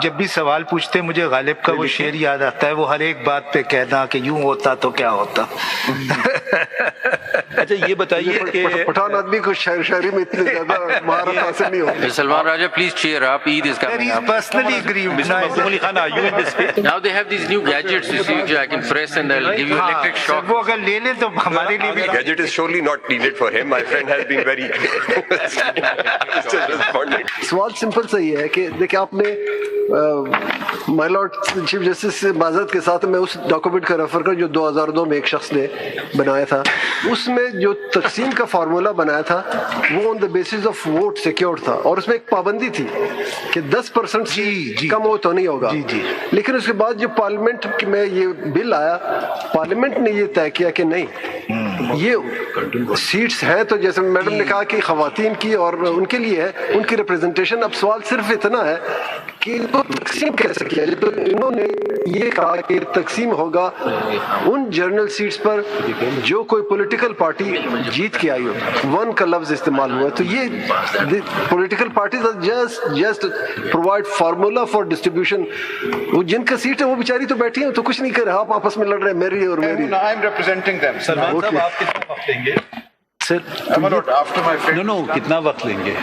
जब भी सवाल पूछते हैं मुझे गालिब का वो शेर याद आता है, वो हर एक बात पे कहना कि यूं होता तो क्या होता। अच्छा ये बताइए कि पठान आदमी को शायरी में इतनी ज्यादा महारत हासिल नहीं होती। Salman Raja, please cheer up. Eid is coming up. Personally aggrieved. Mr. Makhdoom Ali Khan, are you in this space? Now they have these new gadgets, you see, which I can press and they'll give you electric हाँ, shock. वो अगर ले ले तो हमारे लिए भी Gadget is surely not needed for him. My friend has been very responded. सवाल सिंपल सा ही है कि देखिए आपने माय लॉर्ड चीफ जस्टिस से माजरत के साथ मैं उस डॉक्यूमेंट का रेफर कर जो 2002 में एक शख्स ने बनाया था, उसमें जो तकसीम का फार्मूला बनाया था वो on the basis of vote secured था और उसमें एक पाबंदी थी कि 10% से कम हो तो नहीं होगा। लेकिन उसके बाद जो पार्लियामेंट में ये बिल आया, पार्लियामेंट ने ये तय किया कि नहीं, ये सीट्स हैं तो जैसे मैडम ने कहा कि खवातीन की और उनके लिए है, उनकी रिप्रेजेंटेशन। अब सवाल सिर्फ इतना है कि तो तकसीम कैसे किया जाए। तो इन्होंने ये कहा कि तकसीम होगा उन जनरल सीट्स पर जो कोई पॉलिटिकल पार्टी जीत के आई हो। वन का लफ्ज इस्तेमाल हुआ, तो ये political parties just provide formula for distribution. वो जिनका सीट है वो बेचारी तो बैठी है, तो कुछ नहीं कर रहे, आप आपस में लड़ रहे हैं, मेरी और मेरी। I am representing them. Salman साहब आप कितना वक्त लेंगे? My lord, after my friend, no कितना वक्त लेंगे?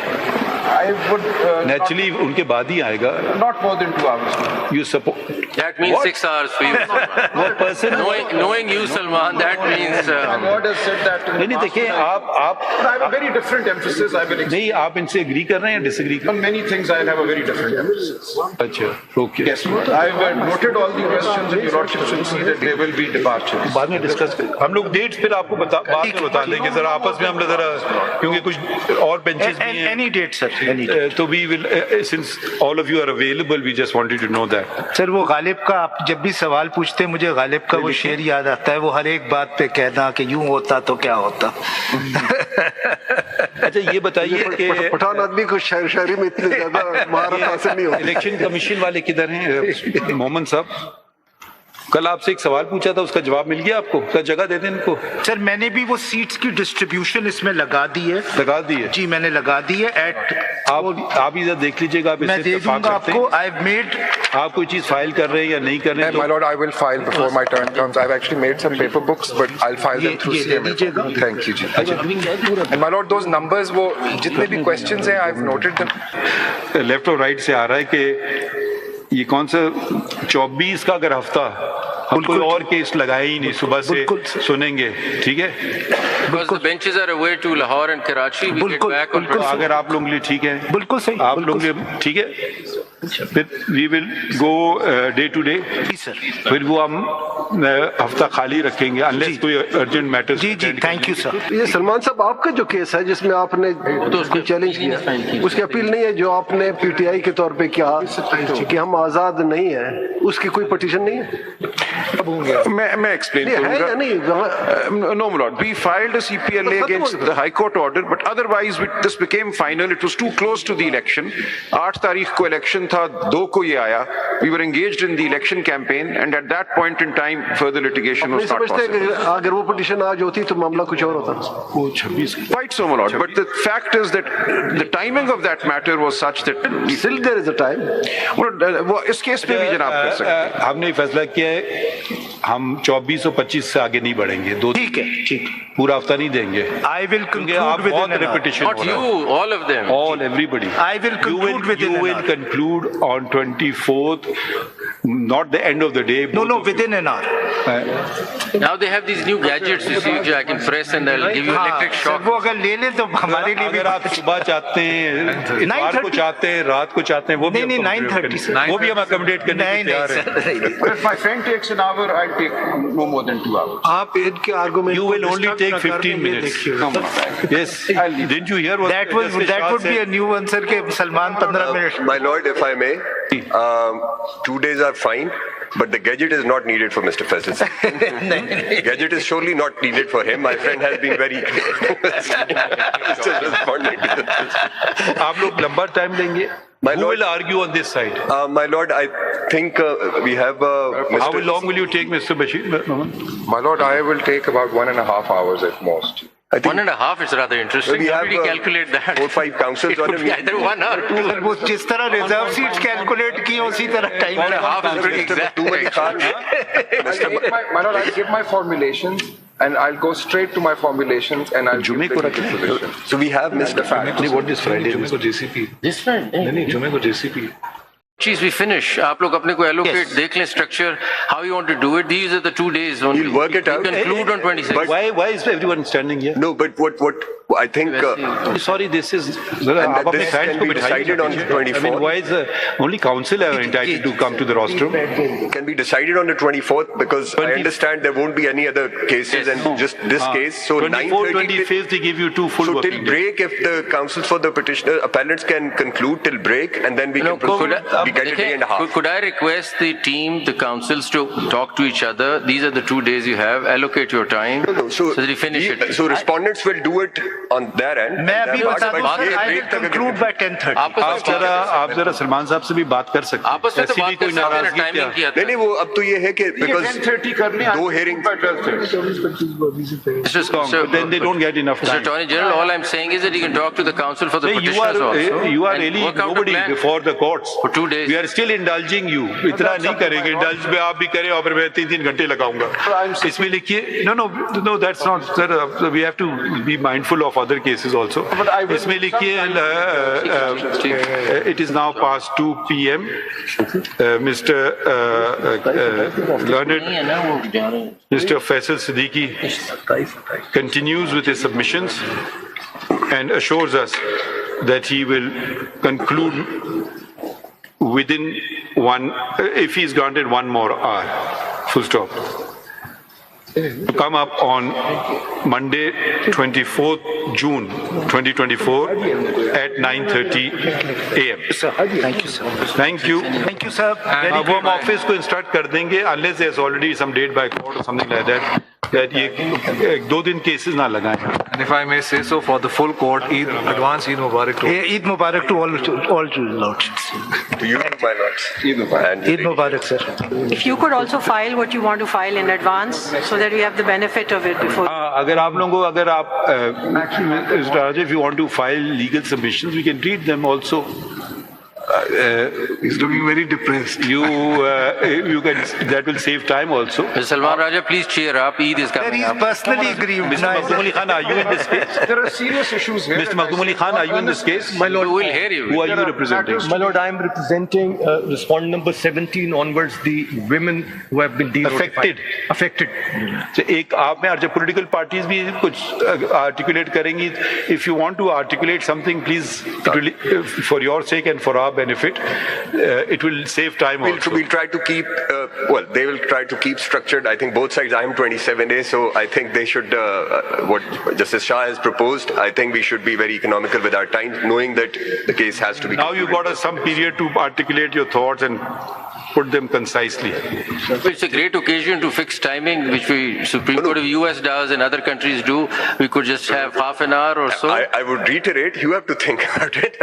I would नेचुरली उनके बाद ही आएगा। not more than 2 hours. You support That means 6 hours for you, Salman. वो person Knowing you, Salman, that means... My lord has said that. नहीं नहीं देखिए आप But I have a very different emphasis. I will नहीं आप इनसे agree कर रहे हैं या डिसएग्री कर on many things. I have a very different emphasis. अच्छा okay Yes, I have noted all the questions, and your lordship will see that there will be departures. बाद में डिस्कस करें। हम लोग डेट्स फिर आपको बाद में बता देंगे जरा आपस में हम लोग जरा, क्योंकि कुछ और बेंचेस भी हैं। एनी डेट सर, तो we will since all of you are available we just wanted to know that. Sir वो गालिब का, आप जब भी सवाल पूछते हैं मुझे गालिब का वो शेर याद आता है, वो हर एक बात पे कहना कि यूं होता तो क्या होता। अच्छा ये बताइए कि पठान आदमी को शायरी में इतनी ज्यादा महारत हासिल नहीं होती। इलेक्शन कमीशन वाले किधर हैं मोहम्मद साहब? कल आपसे एक सवाल पूछा था, उसका जवाब मिल गया आपको? क्या जगह दे दें इनको? सर मैंने भी वो सीट्स की डिस्ट्रीब्यूशन इसमें लगा दी है। लगा दी है जी मैंने लगा दी है। आप इधर देख लीजिएगा, आप मैं इससे दे इत्तेफाक दूंगा रखते हैं? आपको। आई मेड आप कोई चीज फाइल कर रहे हैं या नहीं कर रहे हैं? My lord, I will file before my turn comes. I've actually made some paper books, but I'll file them through ये दे CMA. दीजिएगा। Thank you, ji. And my lord, those numbers, वो जितने भी questions हैं, I've noted them. लेफ्ट और right से आ रहा है कि ये कौन सा 24 का अगर हफ्ता हम कोई और केस लगाए ही नहीं, सुबह से सुनेंगे, ठीक है? Because the benches are away to Lahore and Karachi, we get back on... तो अगर आप लोग लिए ठीक है, बिल्कुल सही, आप लोग लिए ठीक है, फिर we will go day to day. जी सर, फिर वो हम हफ्ता खाली रखेंगे अनलेस कोई अर्जेंट मैटर। जी जी थैंक यू सर। ये सलमान साहब आपका जो केस है जिसमें आपने उसको चैलेंज किया, उसकी अपील नहीं है जो आपने पीटीआई के तौर पे किया कि हम आजाद नहीं है, उसकी कोई पटिशन नहीं है? मैं एक्सप्लेन है या नहीं? No, my lord. We filed a CPLA against the High Court order, but otherwise this became final. It was too close to the election. 8 तारीख को election था, 2 को ये आया. We were engaged in the election campaign, and at that point in time, further litigation was not possible. अगर वो petition आज होती तो मामला कुछ और होता। वो 26 Quite so, my lord. But the fact is that the timing of that matter was such that Still there is a time. वो इस केस में भी जनाब कर सकते हैं। हमने फैसला किया है हम 24 और 25 से आगे नहीं बढ़ेंगे। दो ठीक है, ठीक, पूरा हफ्ता नहीं देंगे। आई विल क्योंकि आप बहुत repetition Not you, all of them. all everybody I will conclude within you an will hour. conclude on 24th, not the end of the day. no within an hour। Now they have these new gadgets, you see, which I can press and they'll give you electric हाँ, shock. वो अगर ले ले तो हमारे लिए भी अगर आप सुबह चाहते हैं, इतवार को चाहते हैं, रात को चाहते हैं, वो भी नहीं, हम 9:30 से। वो भी हम अकोमोडेट करने नहीं के तैयार हैं। Sir, But if my friend takes an hour, I'll take no more than 2 hours. आप इनके argument You will only take 15 minutes. Yes, didn't you hear what that would be a new one sir के Salman 15 minute. My lord, if I may, 2 days are fine, but the gadget is not needed for Mr. Faisal. Gadget is surely not needed for him. My friend has been very responded. आप लोग लंबा time लेंगे? My Who lord- will argue on this side? My lord, I think we have How long will you take, Mr. Bashir? My lord, I will take about 1.5 hours at most. I think 1.5 is rather interesting. we How have did you calculate that? 4 or 5 councils It on could be it. either 1 or 2. Sir वो जिस तरह reserve seats calculate की उसी तरह time 1.5 is pretty exact. Too many cards. My lord, I'll give my formulations and I'll go straight to my formulations and I'll जुमे give को the रखें। solution. So we have Mr. नहीं, what is Friday? जुमे को JCP This friend. नहीं जुमे को JCP Cheese, we finish. आप लोग अपने को allocate, Yes. देख लें structure, how you want to do it. These are the 2 days only. We'll work it out. We conclude on 26. Why is everyone standing here? No, but what I think Sorry, this is. And आप अपने this clients can को be बिठाइए। decided on 24th. I mean, why is only council are entitled to come to the rostrum? can be decided on the 24th because I 20 understand there won't be any other cases and just this case. So 24th, 9:30 25th, they give you 2 full So till working days. break, if the councils for the petitioner appellants can conclude till break, and then we No, can proceed. We get a day and a half. could I request the team, the councils to talk to each other? These are the 2 days you have. Allocate your time No, so that you finish it. So respondents will do it on their end. मैं अभी But बता दूं ये sir, I break will तक अगर- conclude by 10:30. आप जरा सलमान साहब से भी बात कर सकते हैं। आपस में तो ऐसी भी बात कर कोई सकते हैं, नाराजगी टाइमिंग क्या? किया था। नहीं नहीं वो अब तो ये है कि because 10:30 कर लें, दो hearings But then they don't get enough Mr. time. Attorney General, all I'm saying is that you can talk to the council for the You petitioners also. are and really work out a nobody plan. before the courts. For 2 days. We are still indulging you. इतना नहीं करेंगे, indulge में आप भी करें और फिर मैं 3 घंटे लगाऊंगा। इसमें लिखिए, no, that's not, sir. We have to be mindful of other cases also. इसमें लिखिए, it is now past 2 p.m. Mr. Learned, Mr. Faisal Siddiqui continues with his submissions and assures us that he will conclude within if he's granted 1 more hour. Full stop. To come up on Monday, 24th June 2024 at 9:30 a.m. Thank you, sir. Thank you. Thank you, sir. Very अब हम good. Office को instruct कर देंगे unless there's already some date by court or something like that ये 1-2 दिन cases ना लगाएं। and if I may say so for the full court advance Eid Mubarak to Eid Mubarak to all lordships. to you, my lords. And Eid Mubarak, sir. If you could also file what you want to file in advance so that we have the benefit of it before. अगर आप Mr. Rajay, if you want to file legal submissions, we can read them also. he's looking very depressed. You can, that will save time also. Mr. Salman Raja, please cheer up. Eid is Sir, coming he's up. personally aggrieved. Mr. Makhdoom Ali Khan, are you in this case? There are serious issues here. Mr. Makhdoom Ali Khan, are you in this case? We will hear you. Who are you representing? My lord, I am representing respondent number 17 onwards, the women who have been Affected. Affected. So, एक आप में political parties भी कुछ articulate करेंगी. If you want to articulate something, please, for your sake and for our benefit, it will save time also. We'll try to keep, they will try to keep structured. I think both sides, I am 27 days, so I think they should, what Justice Shah has proposed, I think we should be very economical with our time, knowing that the case has to be. Now you got some period to articulate your thoughts and put them concisely. It's a great occasion to fix timing, which we Supreme Court of US does and other countries do. We could just have half an hour or so. I would reiterate, you have to think about it.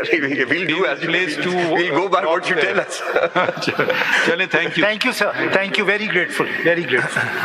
We'll do as we'll go by what you tell us. Chale, thank you. Thank you, sir. Thank you. Very grateful. Very grateful.